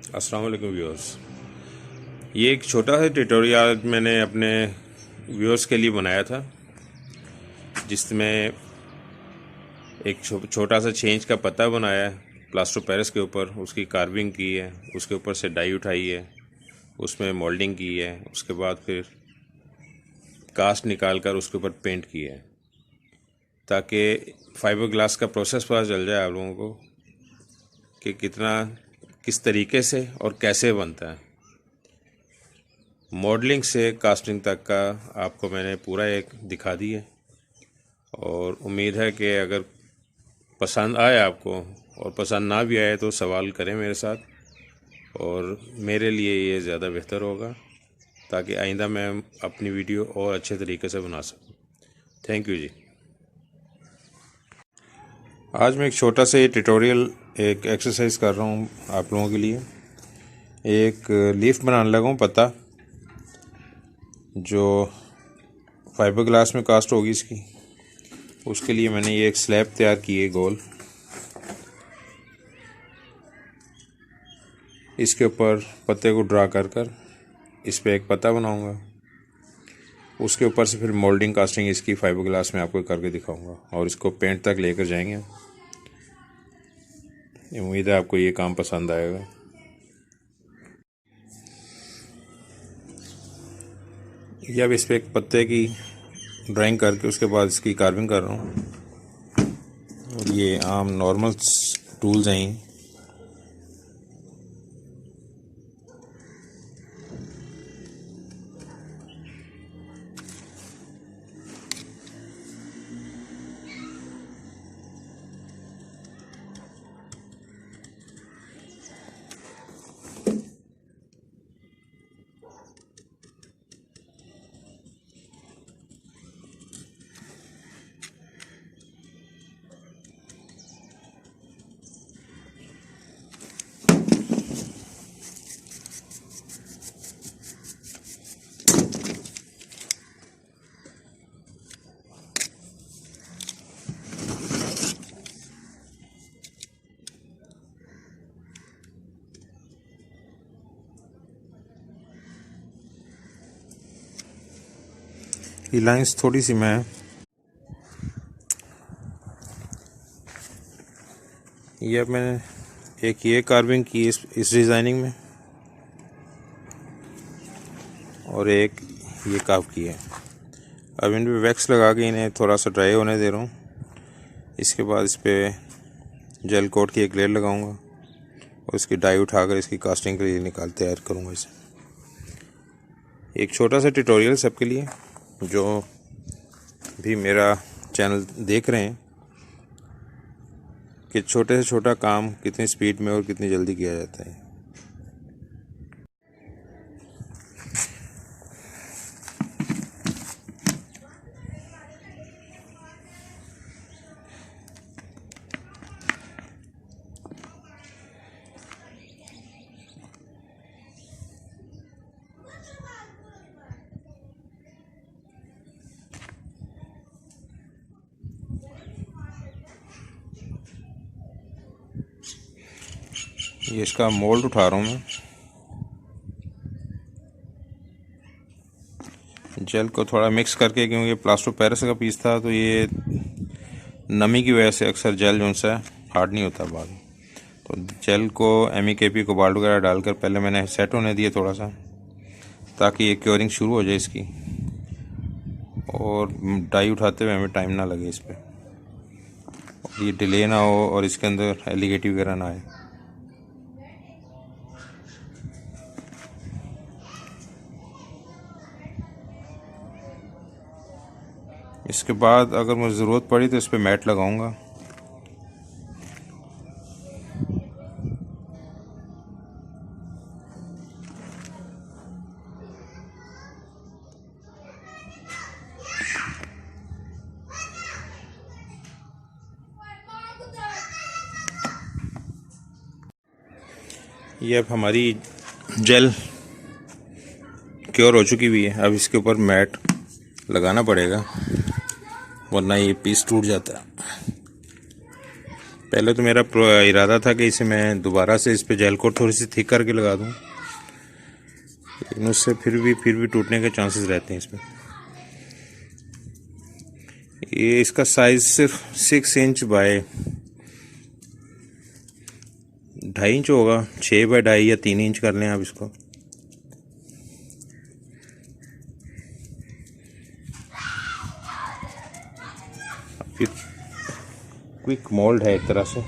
अस्सलाम वालेकुम व्यूअर्स। ये एक छोटा सा ट्यूटोरियल मैंने अपने व्यूअर्स के लिए बनाया था, जिसमें एक छोटा सा चेंज का पत्ता बनाया है प्लास्टर पेरिस के ऊपर, उसकी कार्विंग की है, उसके ऊपर से डाई उठाई है, उसमें मोल्डिंग की है, उसके बाद फिर कास्ट निकाल कर उसके ऊपर पेंट किया है, ताकि फाइबर ग्लास का प्रोसेस पता चल जाए आप लोगों को कि किस तरीके से और कैसे बनता है। मॉडलिंग से कास्टिंग तक का आपको मैंने पूरा एक दिखा दी है, और उम्मीद है कि अगर पसंद आए आपको, और पसंद ना भी आए तो सवाल करें मेरे साथ, और मेरे लिए ये ज़्यादा बेहतर होगा ताकि आइंदा मैं अपनी वीडियो और अच्छे तरीके से बना सकूं। थैंक यू जी। आज मैं एक छोटा सा ये ट्यूटोरियल, एक एक्सरसाइज कर रहा हूँ आप लोगों के लिए। एक लीफ बनाने लगा हूँ, पत्ता जो फाइबर ग्लास में कास्ट होगी इसकी। उसके लिए मैंने ये एक स्लैब तैयार की है गोल। इसके ऊपर पत्ते को ड्रा कर इस पे एक पत्ता बनाऊंगा। उसके ऊपर से फिर मोल्डिंग कास्टिंग इसकी फाइबर ग्लास में आपको करके दिखाऊंगा, और इसको पेंट तक लेकर जाएंगे। उम्मीद है आपको ये काम पसंद आएगा। ये अब इस पर एक पत्ते की ड्राइंग करके उसके बाद इसकी कार्विंग कर रहा हूँ। और ये आम नॉर्मल टूल्स हैं। ये लाइंस थोड़ी सी मैं ये अब मैंने एक ये कार्विंग की इस डिज़ाइनिंग में, और एक ये काव की है। अब इन पे वैक्स लगा के इन्हें थोड़ा सा ड्राई होने दे रहा हूँ। इसके बाद इस पर जेल कोट की एक लेयर लगाऊंगा, और इसकी डाई उठाकर इसकी कास्टिंग के लिए तैयार करूँगा इसे। एक छोटा सा ट्यूटोरियल सबके लिए जो भी मेरा चैनल देख रहे हैं, कि छोटे से छोटा काम कितनी स्पीड में और कितनी जल्दी किया जाता है। ये इसका मोल्ड उठा रहा हूँ मैं। जेल को थोड़ा मिक्स करके, क्योंकि प्लास्टर पेरिस का पीस था तो ये नमी की वजह से अक्सर जेल जो सा हार्ड नहीं होता बाद में। तो जेल को MEKP कोबाल्ट वगैरह डालकर पहले मैंने सेट होने दिया थोड़ा सा, ताकि ये क्योरिंग शुरू हो जाए इसकी, और डाई उठाते हुए हमें टाइम ना लगे इस पर, ये डिले ना हो और इसके अंदर एलिगेटिव वगैरह ना आए। इसके बाद अगर मुझे ज़रूरत पड़ी तो इस पर मैट लगाऊंगा। ये अब हमारी जेल क्योर हो चुकी हुई है। अब इसके ऊपर मैट लगाना पड़ेगा, वरना ये पीस टूट जाता है। पहले तो मेरा इरादा था कि इसे मैं दोबारा से इस पे जेल कोट थोड़ी सी थिक करके लगा दूं, लेकिन उससे फिर भी टूटने के चांसेस रहते हैं इसमें। ये इसका साइज सिर्फ 6 इंच बाय 2.5 इंच होगा, 6 बाय 2.5 या 3 इंच कर लें आप इसको। फिर क्विक मोल्ड है एक तरह से।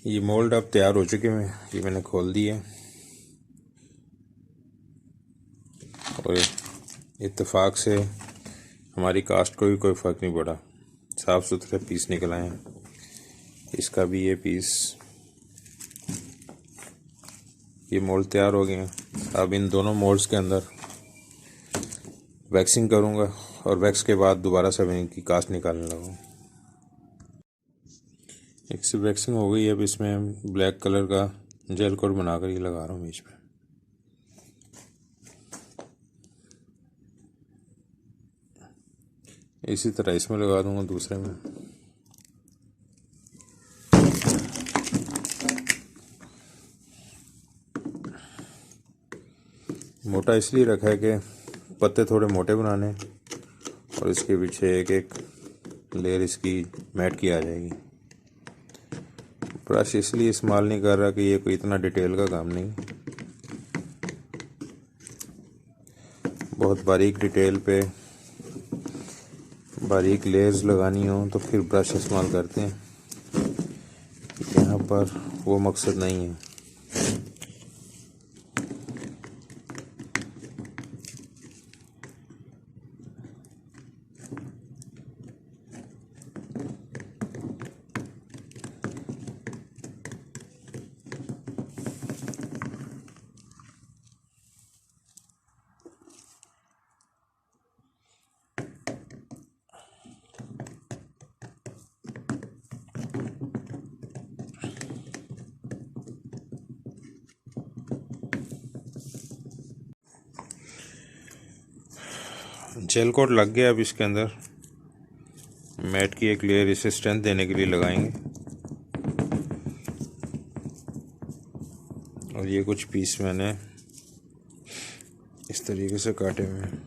ये मोल्ड अब तैयार हो चुके हैं, ये मैंने खोल दिया और इत्तेफाक से हमारी कास्ट को भी कोई फ़र्क नहीं पड़ा, साफ़ सुथरे पीस निकल आए हैं। इसका भी ये पीस, ये मोल्ड तैयार हो गए हैं। अब इन दोनों मोल्ड्स के अंदर वैक्सिंग करूँगा और वैक्स के बाद दोबारा से मैं इनकी कास्ट निकालने लगूँ। एक से वैक्सिंग हो गई, अब इसमें ब्लैक कलर का जेल कोट बनाकर ये लगा रहा हूँ बीच में। इसी तरह इसमें लगा दूंगा दूसरे में। मोटा इसलिए रखा है कि पत्ते थोड़े मोटे बनाने और इसके पीछे एक एक लेयर इसकी मैट की आ जाएगी। ब्रश इसलिए इस्तेमाल नहीं कर रहा कि ये कोई इतना डिटेल का काम नहीं, बहुत बारीक डिटेल पे बारीक लेयर्स लगानी हो तो फिर ब्रश इस्तेमाल करते हैं। यहाँ पर वो मकसद नहीं है। जेल कोट लग गया, अब इसके अंदर मैट की एक लेयर इसे स्ट्रेंथ देने के लिए लगाएंगे और ये कुछ पीस मैंने इस तरीके से काटे हुए हैं।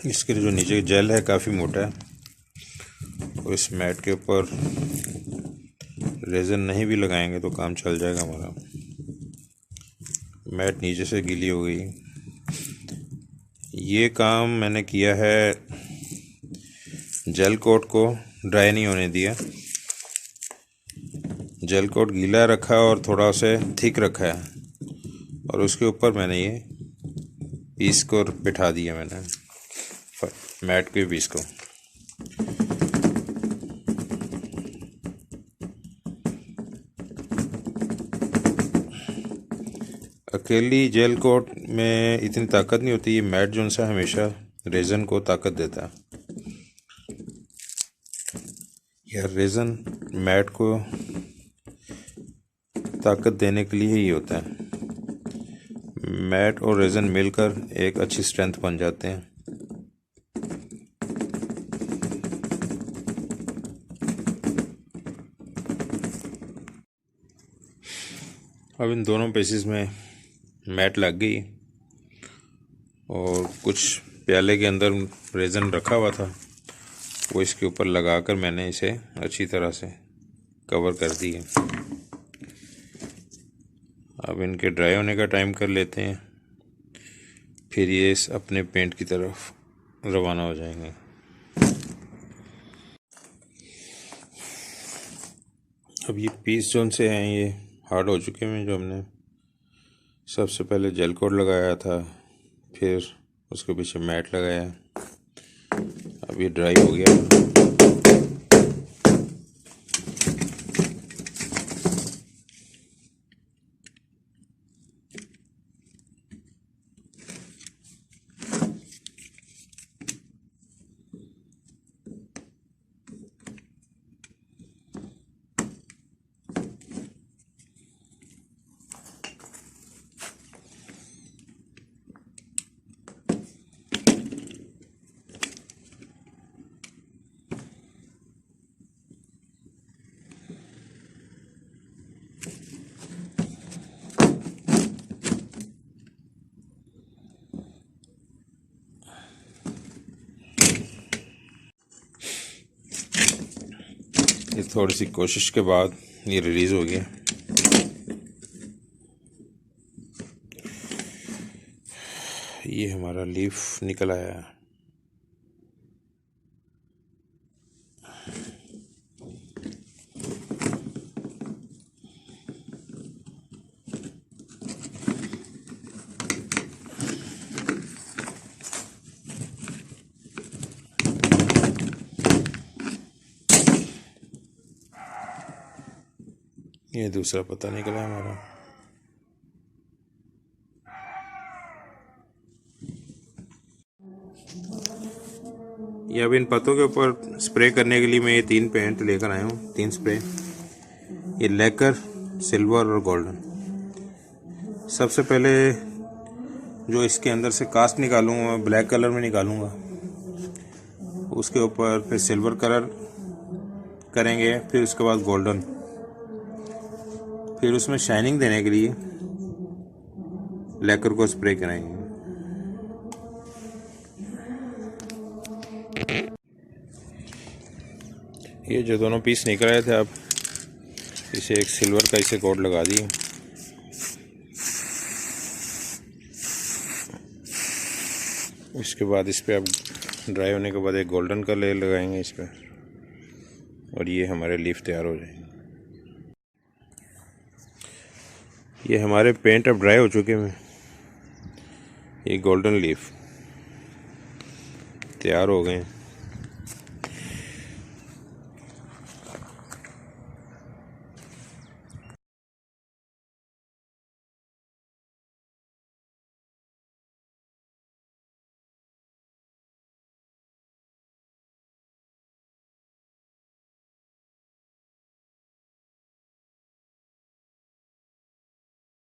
इसके जो नीचे जेल है काफ़ी मोटा है और इस मैट के ऊपर रेज़न नहीं भी लगाएंगे तो काम चल जाएगा हमारा। मैट नीचे से गीली हो गई। ये काम मैंने किया है, जेल कोट को ड्राई नहीं होने दिया। जेल कोट गीला रखा और थोड़ा उसे थिक रखा है, और उसके ऊपर मैंने ये पीस को बिठा दिया, मैंने मैट के पीस को। अकेली जेल कोट में इतनी ताकत नहीं होती, ये मैट जो सा हमेशा रेज़न को ताकत देता है। यह रेज़न मैट को ताकत देने के लिए ही होता है। मैट और रेज़न मिलकर एक अच्छी स्ट्रेंथ बन जाते हैं। अब इन दोनों पीसेस में मैट लग गई, और कुछ प्याले के अंदर रेज़न रखा हुआ था, वो इसके ऊपर लगाकर मैंने इसे अच्छी तरह से कवर कर दिया। अब इनके ड्राई होने का टाइम कर लेते हैं, फिर ये अपने पेंट की तरफ रवाना हो जाएंगे। अब ये पीस जोन से हैं, ये हार्ड हो चुके हैं। जो हमने सबसे पहले जेल कोट लगाया था, फिर उसके पीछे मैट लगाया, अब ये ड्राई हो गया। ये थोड़ी सी कोशिश के बाद ये रिलीज़ हो गया। ये हमारा लीफ निकल आया है। ये दूसरा पत्ता निकला हमारा। ये अब इन पत्तों के ऊपर स्प्रे करने के लिए मैं ये 3 पेंट लेकर आया हूँ, 3 स्प्रे। ये लेकर, सिल्वर और गोल्डन। सबसे पहले जो इसके अंदर से कास्ट निकालूंगा, ब्लैक कलर में निकालूंगा, उसके ऊपर फिर सिल्वर कलर करेंगे, फिर उसके बाद गोल्डन, फिर उसमें शाइनिंग देने के लिए लेकर को स्प्रे करेंगे। ये जो दोनों पीस निकल रहे थे, अब इसे एक सिल्वर का इसे कोट लगा दिए। उसके बाद इस पर अब ड्राई होने के बाद एक गोल्डन का लेयर लगाएंगे इस पर, और ये हमारे लीफ तैयार हो जाएंगे। ये हमारे पेंट अब ड्राई हो चुके हैं। ये गोल्डन लीफ तैयार हो गए हैं।